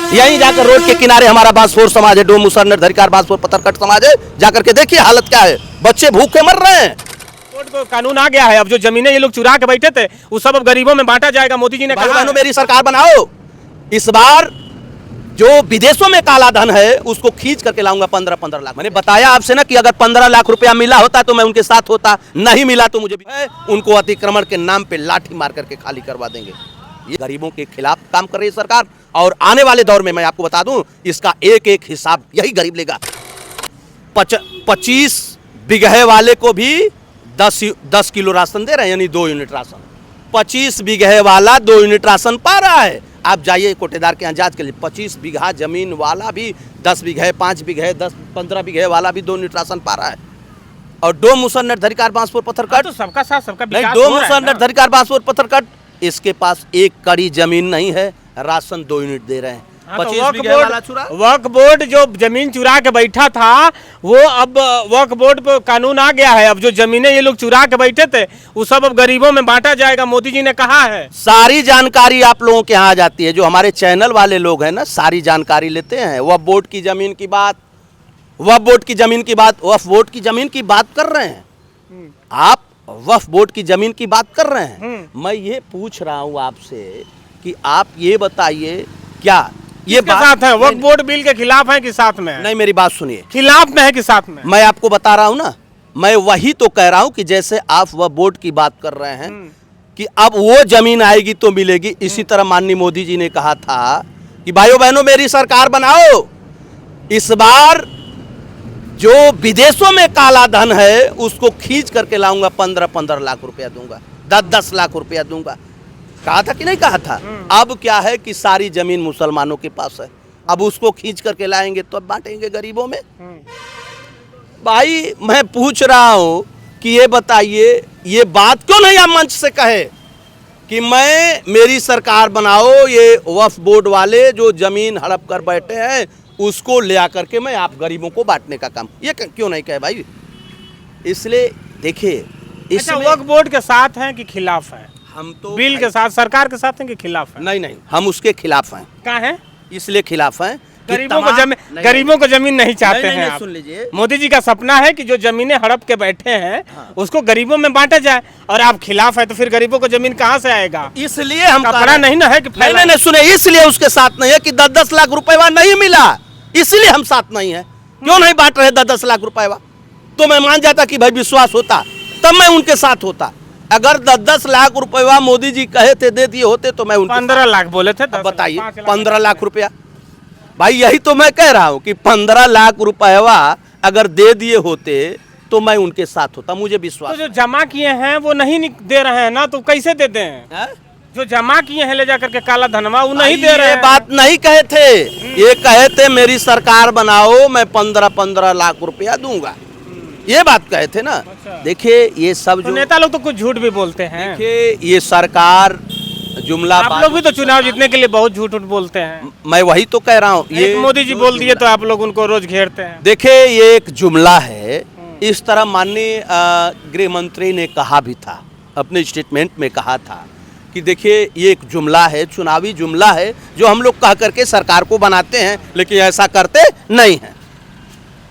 यहीं जाकर रोड के किनारे हमारा बांसफोर समाज है, डोम मुसहर धरिकार बांसफोर पत्थरकट समाज है, जाकर के देखिए हालत क्या है, बच्चे भूखे मर रहे हैं। कानून आ गया है, अब जो जमीनें ये लोग चुरा के बैठे थे वो सब अब गरीबों में बांटा जाएगा, मोदी जी ने कहा है। मेरी सरकार बनाओ, इस बार जो विदेशों में काला धन है उसको खींच करके लाऊंगा 15-15 लाख। मैंने बताया आपसे ना कि अगर 15 लाख रुपया मिला होता तो मैं उनके साथ होता, नहीं मिला तो मुझे उनको अतिक्रमण के नाम पे लाठी मार करके खाली करवा देंगे। ये गरीबों के खिलाफ काम कर रही है सरकार, और आने वाले दौर में मैं आपको बता दूं इसका एक एक हिसाब यही गरीब लेगा। 25 बीघे वाले को भी 10 किलो राशन दे रहे हैं, यानी 2 यूनिट राशन। 25 बीघे वाला 2 यूनिट राशन पा रहा है। आप जाइए कोटेदार के यहाँ जांच के लिए, 25 बीघा जमीन वाला भी 10 बीघे, 5 बीघे, 10-15 बीघे वाला भी 2 यूनिट राशन पा रहा है। और डोम मुसहर धरिकार बांसफोर पत्थरकट तो सबका साथ सबका विकास। डोम मुसहर धरिकार बांसफोर पत्थरकट इसके पास एक कड़ी जमीन नहीं है, राशन 2 यूनिट दे रहे हैं। 25 बीघे वाला चुरा। वक्फ बोर्ड जो जमीन चुरा के बैठा था वो अब वक्फ बोर्ड पे कानून आ गया है, अब जो जमीनें ये लोग चुरा के बैठे थे वो सब अब गरीबों में बांटा जाएगा, मोदी जी ने कहा है। सारी जानकारी आप लोगों के यहाँ आ जाती है, जो हमारे चैनल वाले लोग हैं ना सारी जानकारी लेते हैं। वक्फ बोर्ड की जमीन की बात, वक्फ बोर्ड की जमीन की बात, वक्फ बोर्ड की जमीन की बात कर रहे हैं आप, वक्फ बोर्ड की जमीन की बात कर रहे हैं। मैं ये पूछ रहा हूँ आपसे कि आप ये बताइए क्या ये बात साथ है, वक्फ बोर्ड बिल के खिलाफ है कि साथ में है? नहीं, मेरी बात सुनिए, खिलाफ में है कि साथ में? मैं आपको बता रहा हूँ ना, मैं वही तो कह रहा हूँ कि जैसे आप वक्फ बोर्ड की बात कर रहे हैं कि अब वो जमीन आएगी तो मिलेगी, इसी तरह माननीय मोदी जी ने कहा था कि भाइयों बहनों मेरी सरकार बनाओ, इस बार जो विदेशों में काला धन है उसको खींच करके लाऊंगा, 15-15 लाख रुपया दूंगा, 10-10 लाख रुपया दूंगा। कहा था कि नहीं कहा था? अब क्या है कि सारी जमीन मुसलमानों के पास है, अब उसको खींच करके लाएंगे तो बांटेंगे गरीबों में। भाई मैं पूछ रहा हूं कि ये बताइए, ये बात क्यों नहीं आप मंच से कहे कि मैं मेरी सरकार बनाओ, ये वक्फ बोर्ड वाले जो जमीन हड़प कर बैठे हैं उसको ले आकर के मैं आप गरीबों को बांटने का काम, ये क्यों नहीं कहे भाई? इसलिए देखिए, इसमें वक्फ बोर्ड के साथ हैं कि खिलाफ है? हम तो बिल के साथ सरकार के साथ हैं कि खिलाफ है? नहीं, हम उसके खिलाफ हैं। कहाँ हैं? इसलिए खिलाफ हैं गरीबों को जमीन नहीं चाहते हैं आप। सुन लीजिए, मोदी जी का सपना है कि जो जमीनें हड़प के बैठे हैं उसको गरीबों में बांटा जाए, और आप खिलाफ है तो फिर गरीबों को जमीन कहाँ से आएगा? इसलिए हम कपड़ा नहीं ना है कि नहीं सुने, इसलिए उसके साथ नहीं है कि 10-10 लाख रुपए नहीं मिला, इसलिए हम साथ नहीं है। क्यों नहीं बांट रहे 10-10 लाख रुपए? तो मैं मान जाता कि भाई विश्वास होता तब मैं उनके साथ होता। अगर 10-10 लाख रुपया मोदी जी कहे थे दे दिए होते तो मैं 15 लाख बोले थे। बताइए 15 लाख रुपया, भाई यही तो मैं कह रहा हूँ कि 15 लाख रुपया अगर दे दिए होते तो मैं उनके साथ होता, मुझे विश्वास। तो जो जमा किए हैं वो नहीं दे रहे हैं ना, तो कैसे देते हैं? जो जमा किए हैं ले जाकर के काला धनमा वो नहीं दे रहे हैं। बात नहीं कहे थे, ये कहे थे मेरी सरकार बनाओ मैं 15-15 लाख रुपया दूंगा, ये बात कहे थे ना। देखिए ये सब जो नेता लोग तो कुछ झूठ भी बोलते हैं। देखिए ये सरकार जुमला, आप लोग भी तो चुनाव जीतने के लिए बहुत झूठ बोलते हैं। मैं वही तो कह रहा हूँ, ये मोदी जी बोल दिए तो आप लोग उनको रोज घेरते हैं। देखिए ये एक जुमला है, इस तरह माननीय गृह मंत्री ने कहा भी था, अपने स्टेटमेंट में कहा था कि देखिए ये एक जुमला है, चुनावी जुमला है जो हम लोग कह करके सरकार को बनाते हैं, लेकिन ऐसा करते नहीं है।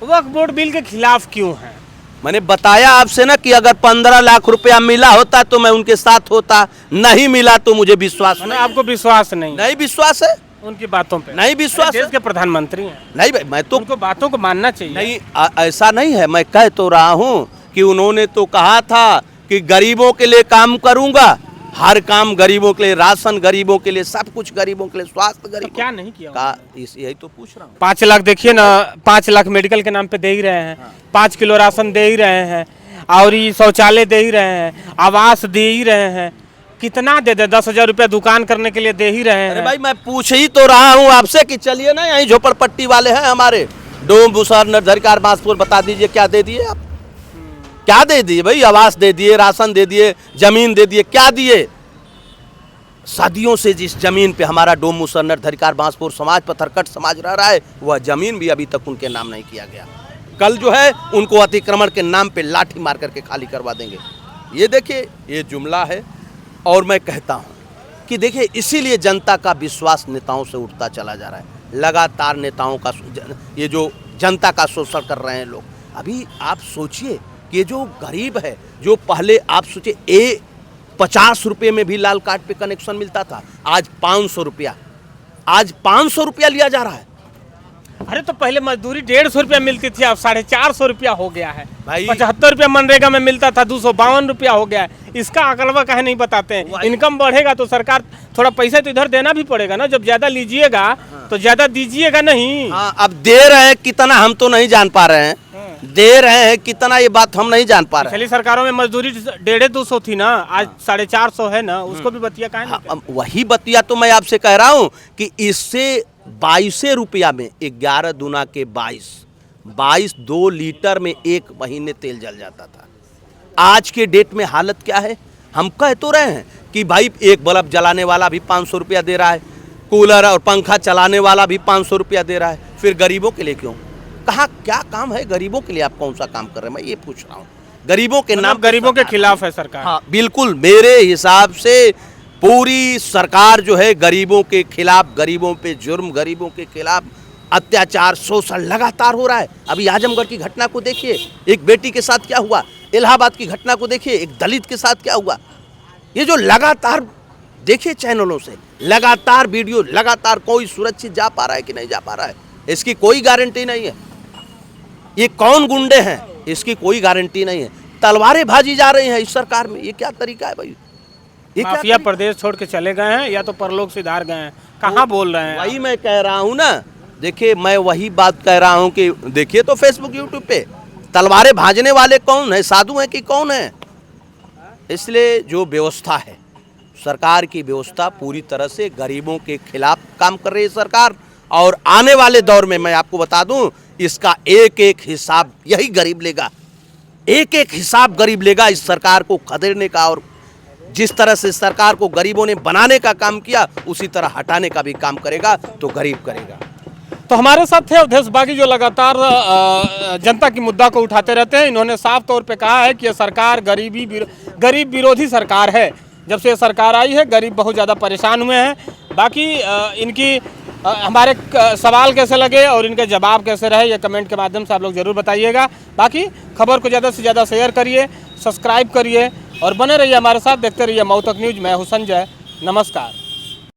वक्फ बोर्ड बिल के खिलाफ क्यों है? मैंने बताया आपसे ना कि अगर 15 लाख रुपया मिला होता तो मैं उनके साथ होता, नहीं मिला तो मुझे विश्वास नहीं। आपको विश्वास नहीं विश्वास है उनकी बातों पे? नहीं विश्वास। देश के प्रधानमंत्री हैं। नहीं भाई, मैं तो उनको बातों को मानना चाहिए। नहीं, ऐसा नहीं है, मैं कह तो रहा हूँ कि उन्होंने तो कहा था कि गरीबों के लिए काम करूंगा, हर काम गरीबों के लिए, राशन गरीबों के लिए, सब कुछ गरीबों के लिए, स्वास्थ्य गरीब। क्या नहीं किया? यही तो पूछ रहा हूँ। 5 लाख देखिए ना, 5 लाख मेडिकल के नाम पे दे ही रहे हैं, 5 किलो राशन दे ही रहे हैं, और ये शौचालय दे ही रहे हैं, आवास दे ही रहे हैं। कितना दे दे? 10,000 रुपया दुकान करने के लिए दे ही रहे हैं। अरे भाई मैं पूछ ही तो रहा हूँ आपसे कि चलिए ना, यहीं झोपड़पट्टी वाले हैं हमारे, डोम मुसहर धरिकार बांसफोर, बता दीजिए क्या दे दिए आप? क्या दे दिए भाई? आवास दे दिए, राशन दे दिए, जमीन दे दिए, क्या दिए? सदियों से जिस जमीन पे हमारा डोम मुसहर धरिकार बांसफोर समाज, पत्थरकट समाज रह रहा है, वह जमीन भी अभी तक उनके नाम नहीं किया गया। कल जो है उनको अतिक्रमण के नाम पे लाठी मार करके खाली करवा देंगे। ये देखिए ये जुमला है, और मैं कहता हूँ कि देखिए इसीलिए जनता का विश्वास नेताओं से उठता चला जा रहा है। लगातार नेताओं का ये जो जनता का शोषण कर रहे हैं लोग। अभी आप सोचिए कि ये जो गरीब है, जो पहले आप सोचिए 50 रुपये में भी लाल कार्ड पे कनेक्शन मिलता था, आज 500 रुपया, आज 500 रुपया लिया जा रहा है। अरे तो पहले मजदूरी 150 रुपया मिलती थी, अब 450 रुपया हो गया है भाई 75 रुपया मनरेगा में मिलता था, 252 रुपया हो गया है। इसका आंकड़ा कहे नहीं बताते हैं। इनकम बढ़ेगा तो सरकार थोड़ा पैसा तो इधर देना भी पड़ेगा ना, जब ज्यादा लीजिएगा तो ज्यादा दीजिएगा नहीं। हाँ, अब दे रहे हैं कितना हम तो नहीं जान पा रहे हैं, दे रहे हैं कितना ये बात हम नहीं जान पा रहे हैं। पिछली सरकारों में मजदूरी 150-200 थी ना, आज 450 है ना, उसको भी बतिया कहा नहीं। हाँ, वही बतिया तो मैं आपसे कह रहा हूँ कि इससे 22 रुपया में 11 दूना के 22 2 लीटर में 1 महीने तेल जल जाता था। आज के डेट में हालत क्या है? हम कह तो रहे हैं कि भाई एक बल्ब जलाने वाला भी 500 रुपया दे रहा है, कूलर और पंखा चलाने वाला भी 500 रुपया दे रहा है, फिर गरीबों के लिए क्यों? कहाँ क्या काम है गरीबों के लिए? आप कौन सा काम कर रहे हैं, मैं ये पूछ रहा हूँ। गरीबों के नाम, गरीबों के खिलाफ है सरकार। हाँ बिल्कुल, मेरे हिसाब से पूरी सरकार जो है गरीबों के खिलाफ, गरीबों पे जुर्म, गरीबों के खिलाफ अत्याचार, शोषण लगातार हो रहा है। अभी आजमगढ़ की घटना को देखिए, एक बेटी के साथ क्या हुआ, इलाहाबाद की घटना को देखिए, एक दलित के साथ क्या हुआ। ये जो लगातार देखिए चैनलों से लगातार वीडियो, लगातार कोई सुरक्षित जा पा रहा है कि नहीं जा पा रहा है, इसकी कोई गारंटी नहीं है। ये कौन गुंडे हैं, इसकी कोई गारंटी नहीं है। तलवारें भाजी जा रही हैं इस सरकार में, ये क्या तरीका है भाई? ये क्या माफिया प्रदेश छोड़ के चले गए हैं या तो परलोक सिधार गए हैं, कहाँ बोल रहे हैं? वही मैं कह रहा हूँ ना, देखिए मैं वही बात कह रहा हूँ कि देखिए तो फेसबुक यूट्यूब पे तलवारें भाजने वाले कौन है, साधु हैं कि कौन है? इसलिए जो व्यवस्था है, सरकार की व्यवस्था पूरी तरह से गरीबों के खिलाफ काम कर रही है सरकार। और आने वाले दौर में मैं आपको बता दूं, इसका एक एक हिसाब यही गरीब लेगा, एक एक हिसाब गरीब लेगा इस सरकार को खदेड़ने का। और जिस तरह से सरकार को गरीबों ने बनाने का काम किया, उसी तरह हटाने का भी काम करेगा तो गरीब करेगा। तो हमारे साथ थे अवधेश बागी, जो लगातार जनता की मुद्दा को उठाते रहते हैं। इन्होंने साफ तौर पे कहा है कि ये सरकार गरीब विरोधी सरकार है। जब से ये सरकार आई है गरीब बहुत ज़्यादा परेशान हुए हैं। बाकी इनकी हमारे सवाल कैसे लगे और इनके जवाब कैसे रहे, ये कमेंट के माध्यम से आप लोग ज़रूर बताइएगा। बाकी खबर को ज़्यादा से ज़्यादा शेयर करिए, सब्सक्राइब करिए और बने रहिए हमारे साथ, देखते रहिए मऊ तक न्यूज़। मैं हूं संजय, नमस्कार।